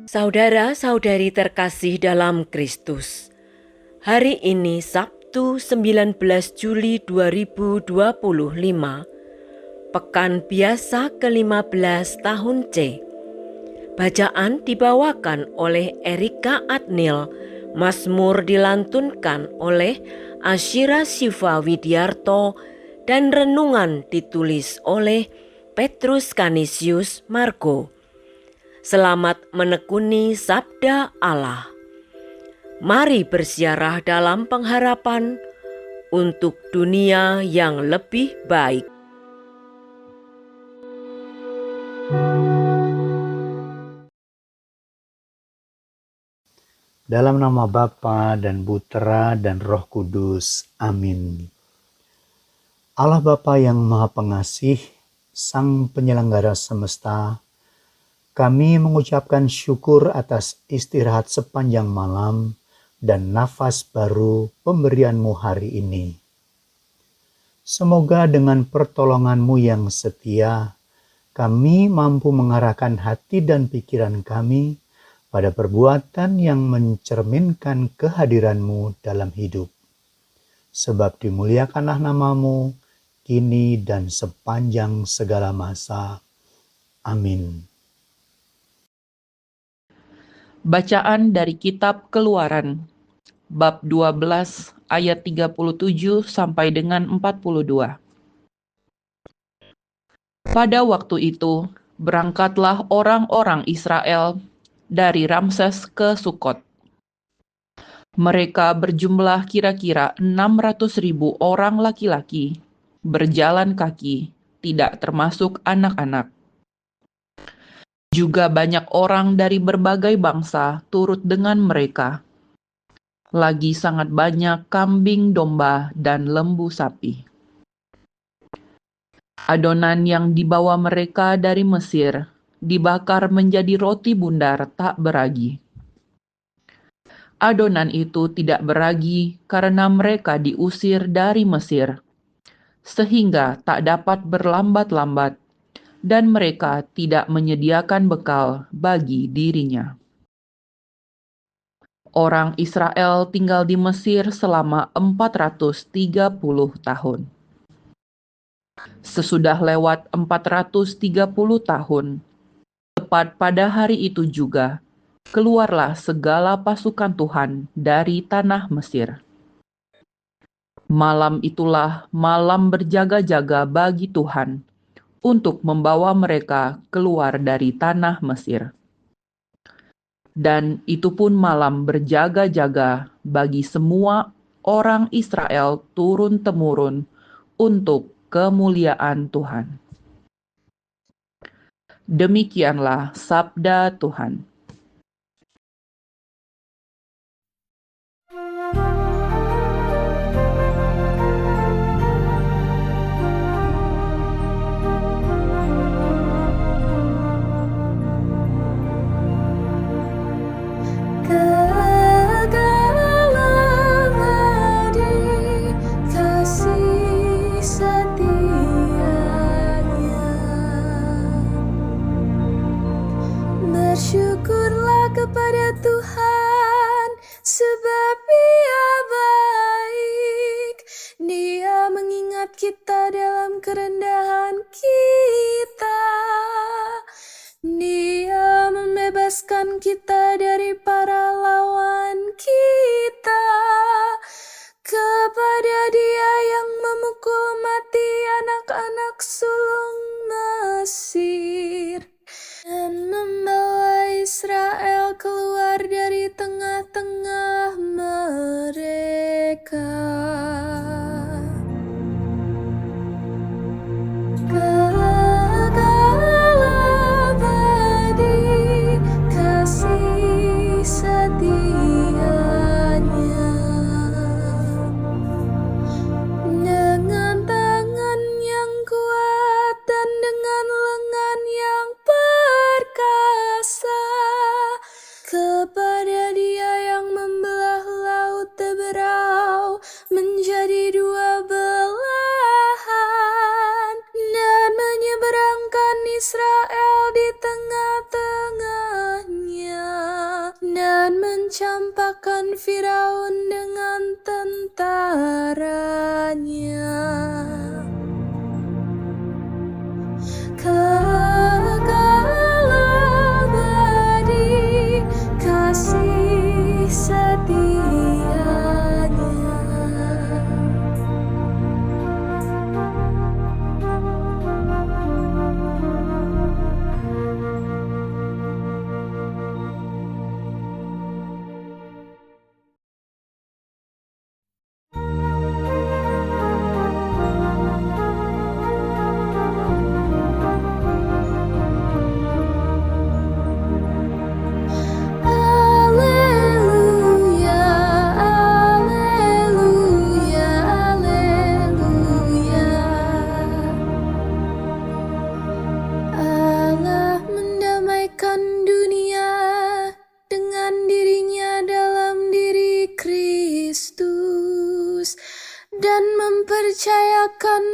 Saudara-saudari terkasih dalam Kristus, hari ini Sabtu 19 Juli 2025, Pekan Biasa ke-15 tahun C. Bacaan dibawakan oleh Erika Adnil, Mazmur dilantunkan oleh Asyira Siva Widiarto, dan renungan ditulis oleh Petrus Canisius Margo. Selamat menekuni sabda Allah. Mari bersiarah dalam pengharapan untuk dunia yang lebih baik. Dalam nama Bapa dan Putera dan Roh Kudus. Amin. Allah Bapa yang Maha Pengasih, Sang Penyelenggara semesta, kami mengucapkan syukur atas istirahat sepanjang malam dan nafas baru pemberian-Mu hari ini. Semoga dengan pertolongan-Mu yang setia, kami mampu mengarahkan hati dan pikiran kami pada perbuatan yang mencerminkan kehadiran-Mu dalam hidup. Sebab dimuliakanlah nama-Mu, kini dan sepanjang segala masa. Amin. Bacaan dari Kitab Keluaran, bab 12 ayat 37 sampai dengan 42. Pada waktu itu, berangkatlah orang-orang Israel dari Ramses ke Sukot. Mereka berjumlah kira-kira 600.000 orang laki-laki, berjalan kaki, tidak termasuk anak-anak. Juga banyak orang dari berbagai bangsa turut dengan mereka. Lagi sangat banyak kambing domba dan lembu sapi. Adonan yang dibawa mereka dari Mesir dibakar menjadi roti bundar tak beragi. Adonan itu tidak beragi karena mereka diusir dari Mesir, sehingga tak dapat berlambat-lambat, dan mereka tidak menyediakan bekal bagi dirinya. Orang Israel tinggal di Mesir selama 430 tahun. Sesudah lewat 430 tahun, tepat pada hari itu juga, keluarlah segala pasukan Tuhan dari tanah Mesir. Malam itulah malam berjaga-jaga bagi Tuhan untuk membawa mereka keluar dari tanah Mesir. Dan itu pun malam berjaga-jaga bagi semua orang Israel turun-temurun untuk kemuliaan Tuhan. Demikianlah sabda Tuhan. Bersyukurlah kepada Tuhan, sebab Dia baik. Dia mengingat kita dalam kerendahan kita. Dia membebaskan kita dari para lawan kita. Kepada Dia yang memukul mati anak-anak sulung Mesir dan membawa Israel keluar dari tengah-tengah mereka. Kekal abadi kasih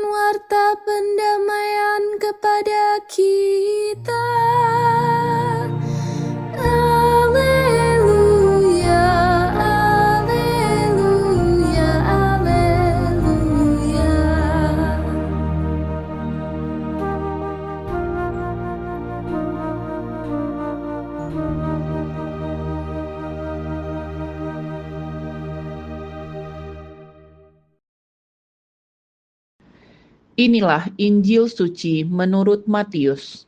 warta pendamaian kepada kita. Alleluia, alleluia, alleluia. Inilah Injil suci menurut Matius,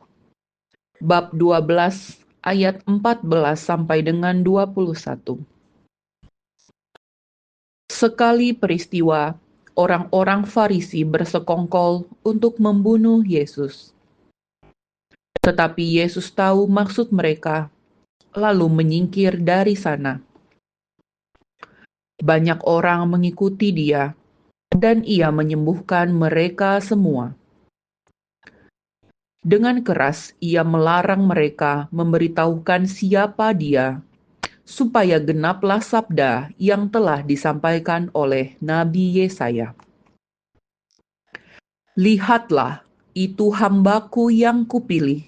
bab 12 ayat 14 sampai dengan 21. Sekali peristiwa, orang-orang Farisi bersekongkol untuk membunuh Yesus. Tetapi Yesus tahu maksud mereka, lalu menyingkir dari sana. Banyak orang mengikuti dia, dan ia menyembuhkan mereka semua. Dengan keras ia melarang mereka memberitahukan siapa dia, supaya genaplah sabda yang telah disampaikan oleh Nabi Yesaya. Lihatlah, itu hambaku yang kupilih,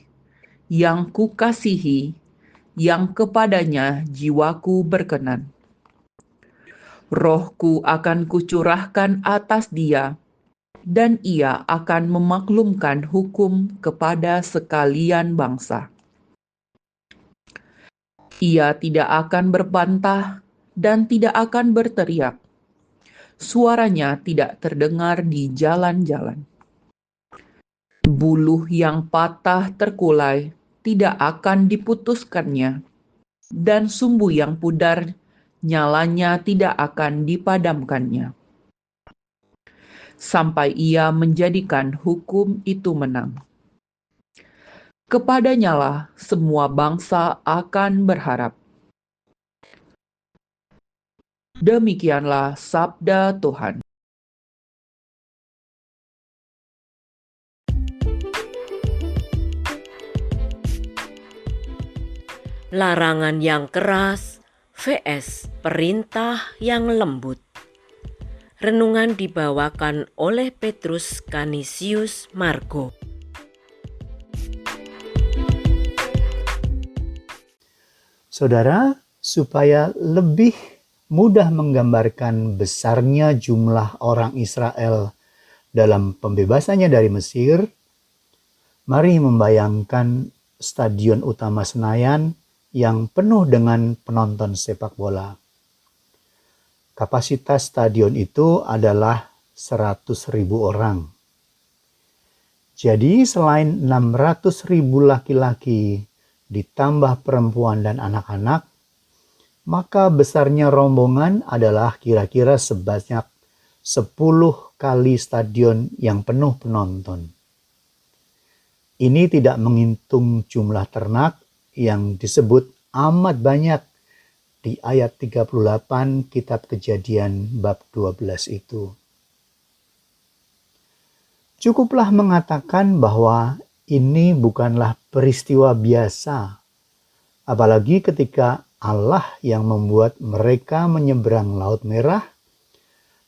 yang kukasihi, yang kepadanya jiwaku berkenan. Rohku akan kucurahkan atas dia, dan ia akan memaklumkan hukum kepada sekalian bangsa. Ia tidak akan berbantah dan tidak akan berteriak. Suaranya tidak terdengar di jalan-jalan. Buluh yang patah terkulai tidak akan diputuskannya, dan sumbu yang pudar nyalanya tidak akan dipadamkannya, sampai ia menjadikan hukum itu menang. Kepadanyalah semua bangsa akan berharap. Demikianlah sabda Tuhan. Larangan yang keras vs perintah yang lembut. Renungan dibawakan oleh Petrus Canisius Margo. Saudara, supaya lebih mudah menggambarkan besarnya jumlah orang Israel dalam pembebasannya dari Mesir, mari membayangkan Stadion Utama Senayan yang penuh dengan penonton sepak bola. Kapasitas stadion itu adalah 100.000 orang. Jadi selain 600.000 laki-laki ditambah perempuan dan anak-anak, maka besarnya rombongan adalah kira-kira sebanyak 10 kali stadion yang penuh penonton. Ini tidak menghitung jumlah ternak yang disebut amat banyak di ayat 38 Kitab Kejadian bab 12 itu. Cukuplah mengatakan bahwa ini bukanlah peristiwa biasa, apalagi ketika Allah yang membuat mereka menyeberang Laut Merah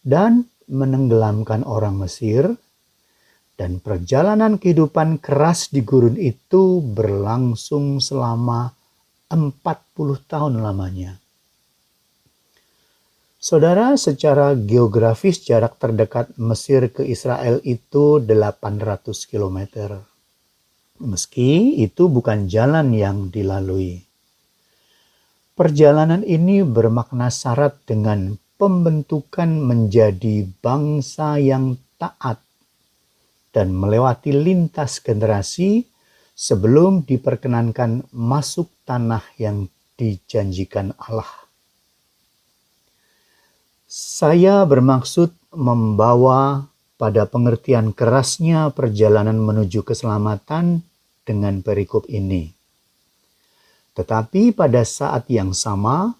dan menenggelamkan orang Mesir, dan perjalanan kehidupan keras di gurun itu berlangsung selama 40 tahun lamanya. Saudara, secara geografis jarak terdekat Mesir ke Israel itu 800 km. Meski itu bukan jalan yang dilalui. Perjalanan ini bermakna syarat dengan pembentukan menjadi bangsa yang taat dan melewati lintas generasi sebelum diperkenankan masuk tanah yang dijanjikan Allah. Saya bermaksud membawa pada pengertian kerasnya perjalanan menuju keselamatan dengan perikop ini. Tetapi pada saat yang sama,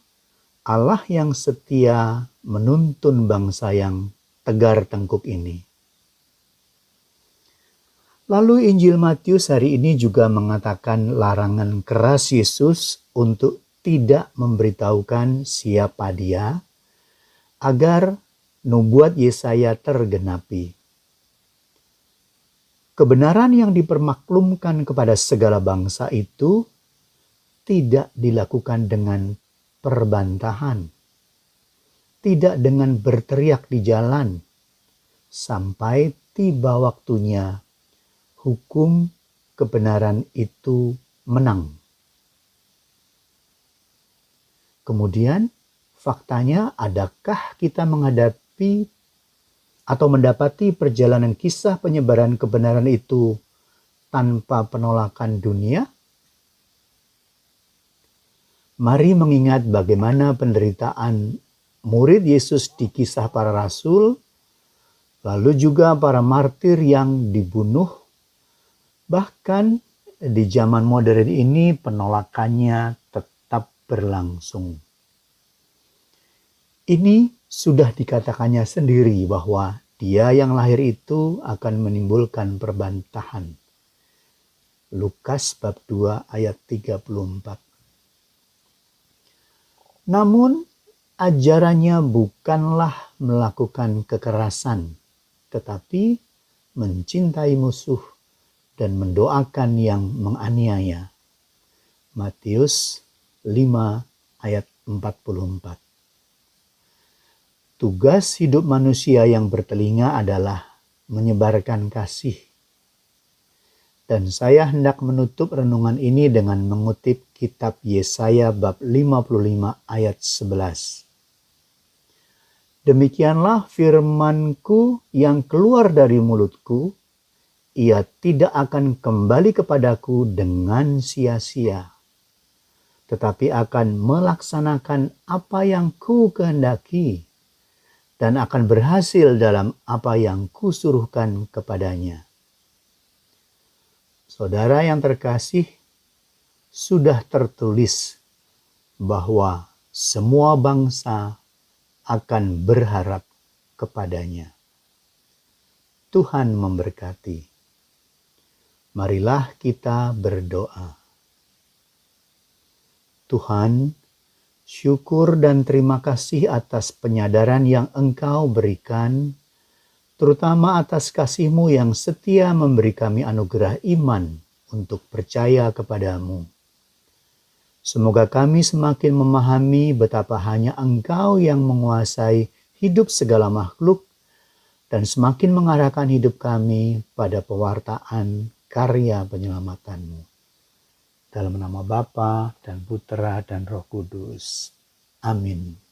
Allah yang setia menuntun bangsa yang tegar tengkuk ini. Lalu Injil Matius hari ini juga mengatakan larangan keras Yesus untuk tidak memberitahukan siapa dia, agar nubuat Yesaya tergenapi. kebenaran yang dipermaklumkan kepada segala bangsa itu tidak dilakukan dengan perbantahan, tidak dengan berteriak di jalan, sampai tiba waktunya hukum kebenaran itu menang. Kemudian faktanya, adakah kita menghadapi atau mendapati perjalanan kisah penyebaran kebenaran itu tanpa penolakan dunia? Mari mengingat bagaimana penderitaan murid Yesus di Kisah Para Rasul, lalu juga para martir yang dibunuh. Bahkan di zaman modern ini penolakannya tetap berlangsung. Ini sudah dikatakannya sendiri bahwa dia yang lahir itu akan menimbulkan perbantahan. Lukas bab 2 ayat 34. Namun ajarannya bukanlah melakukan kekerasan, tetapi mencintai musuh dan mendoakan yang menganiaya. Matius 5 ayat 44. Tugas hidup manusia yang bertelinga adalah menyebarkan kasih. Dan saya hendak menutup renungan ini dengan mengutip kitab Yesaya bab 55 ayat 11. Demikianlah firman-Ku yang keluar dari mulut-Ku, ia tidak akan kembali kepadaku dengan sia-sia, tetapi akan melaksanakan apa yang Ku kehendaki dan akan berhasil dalam apa yang Kusuruhkan kepadanya. Saudara yang terkasih, sudah tertulis bahwa semua bangsa akan berharap kepadanya. Tuhan memberkati. Marilah kita berdoa. Tuhan, syukur dan terima kasih atas penyadaran yang Engkau berikan, terutama atas kasih-Mu yang setia memberi kami anugerah iman untuk percaya kepadamu. Semoga kami semakin memahami betapa hanya Engkau yang menguasai hidup segala makhluk dan semakin mengarahkan hidup kami pada pewartaan karya penyelamatan-Mu. Dalam nama Bapa dan Putera dan Roh Kudus. Amin.